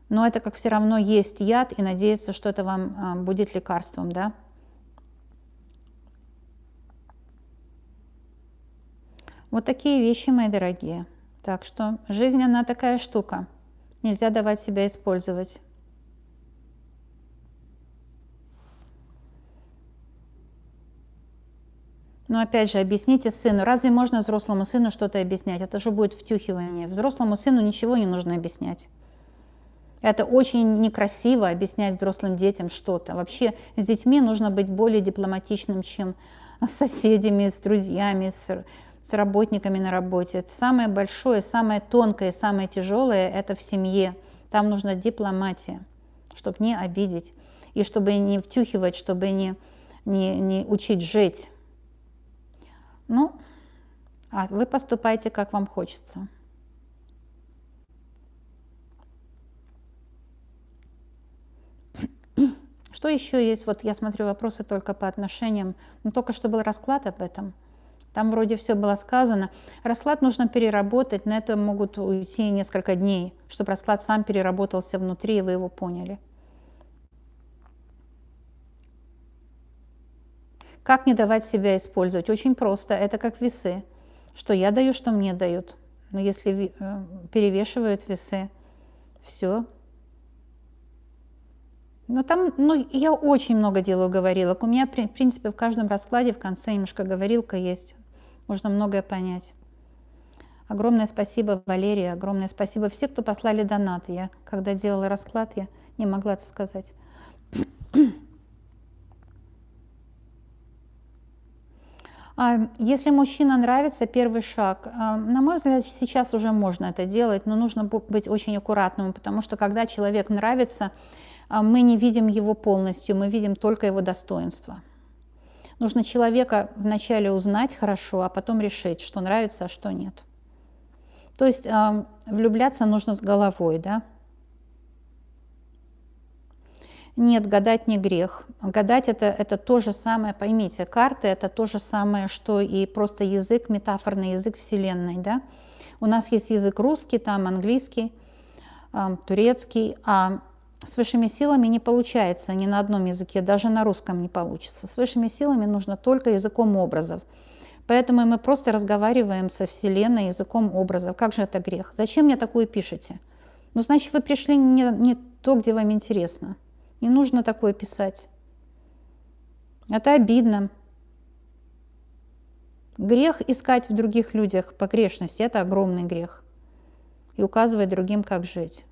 [SPEAKER 1] Но это как все равно есть яд, и надеяться, что это вам будет лекарством, да? Вот такие вещи, мои дорогие. Так что жизнь, она такая штука. Нельзя давать себя использовать. Но опять же, объясните сыну. Разве можно взрослому сыну что-то объяснять? Это же будет втюхивание. Взрослому сыну ничего не нужно объяснять. Это очень некрасиво объяснять взрослым детям что-то. Вообще с детьми нужно быть более дипломатичным, чем с соседями, с друзьями, с работниками на работе. Самое большое, самое тонкое, самое тяжелое – это в семье. Там нужна дипломатия, чтобы не обидеть, и чтобы не втюхивать, чтобы не учить жить. Ну, а вы поступайте, как вам хочется. Что еще есть? Вот я смотрю вопросы только по отношениям. Но только что был расклад об этом. Там вроде все было сказано. Расклад нужно переработать, на это могут уйти несколько дней, чтобы расклад сам переработался внутри, и вы его поняли. Как не давать себя использовать? Очень просто. Это как весы. Что я даю, что мне дают. Но если перевешивают весы, все. Но там, я очень много делаю говорилок. У меня, в принципе, в каждом раскладе в конце немножко говорилка есть. Можно многое понять. Огромное спасибо, Валерия, огромное спасибо всем, кто послали донаты. Я, когда делала расклад, я не могла это сказать. Если мужчина нравится, первый шаг. На мой взгляд, сейчас уже можно это делать, но нужно быть очень аккуратным, потому что когда человек нравится, мы не видим его полностью, мы видим только его достоинства. Нужно человека вначале узнать хорошо, а потом решить, что нравится, а что нет. То есть влюбляться нужно с головой, да? Нет, гадать не грех. Гадать это то же самое, поймите, карты это то же самое, что и просто язык, метафорный язык Вселенной, да? У нас есть язык русский, там английский, турецкий, а с высшими силами не получается ни на одном языке, даже на русском не получится. С высшими силами нужно только языком образов. Поэтому мы просто разговариваем со Вселенной языком образов. Как же это грех? Зачем мне такое пишете? Ну, значит, вы пришли не то, где вам интересно. Не нужно такое писать. Это обидно. Грех искать в других людях погрешность – это огромный грех. И указывать другим, как жить.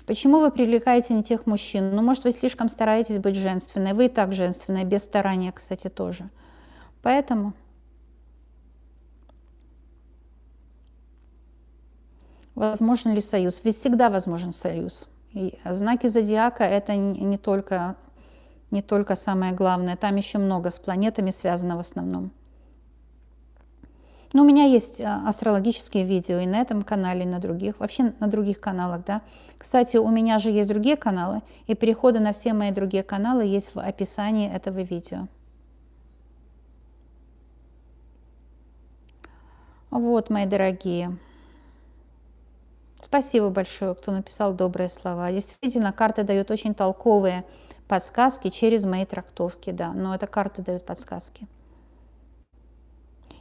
[SPEAKER 1] Почему вы привлекаете не тех мужчин? Ну, может, вы слишком стараетесь быть женственной. Вы и так женственная, без старания, кстати, тоже. Поэтому... Возможен ли союз? Ведь всегда возможен союз. И знаки зодиака – это не только самое главное. Там еще много с планетами связано в основном. Но у меня есть астрологические видео и на этом канале, и на других. Вообще на других каналах, да. Кстати, у меня же есть другие каналы, и переходы на все мои другие каналы есть в описании этого видео. Вот, мои дорогие. Спасибо большое, кто написал добрые слова. Действительно, карты дают очень толковые подсказки через мои трактовки, да, но это карты дают подсказки.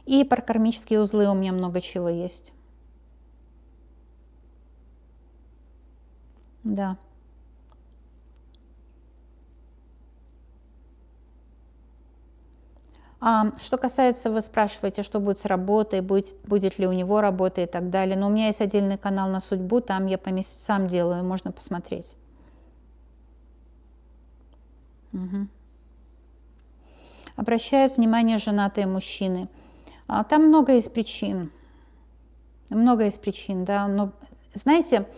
[SPEAKER 1] И про кармические узлы у меня много чего есть. Да. Что касается, вы спрашиваете, что будет с работой, будет ли у него работа и так далее. Но у меня есть отдельный канал на судьбу, там я по месяцам делаю, можно посмотреть. Угу. Обращают внимание женатые мужчины. Там много есть причин. Много есть причин, да. Но, знаете,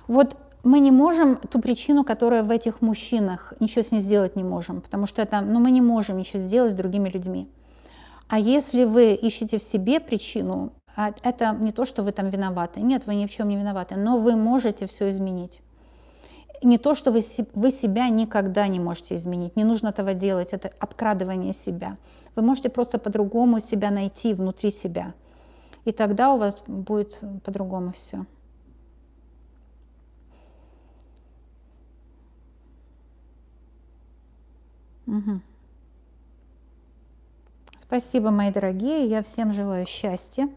[SPEAKER 1] вот мы не можем ту причину, которая в этих мужчинах, ничего с ней сделать не можем, потому что это, мы не можем ничего сделать с другими людьми. А если вы ищете в себе причину, это не то, что вы там виноваты. Нет, вы ни в чем не виноваты, но вы можете все изменить. Не то, что вы себя никогда не можете изменить, не нужно этого делать, это обкрадывание себя. Вы можете просто по-другому себя найти внутри себя, и тогда у вас будет по-другому все. Угу. Спасибо, мои дорогие, я всем желаю счастья.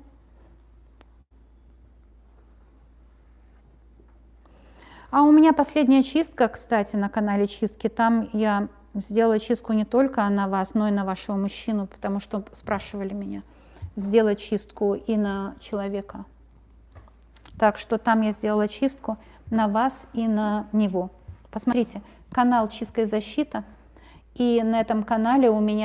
[SPEAKER 1] А у меня последняя чистка, кстати, на канале чистки. Там я сделала чистку не только на вас, но и на вашего мужчину, потому что спрашивали меня сделать чистку и на человека. Так что там я сделала чистку на вас и на него. Посмотрите, канал «Чистка и защита». И на этом канале у меня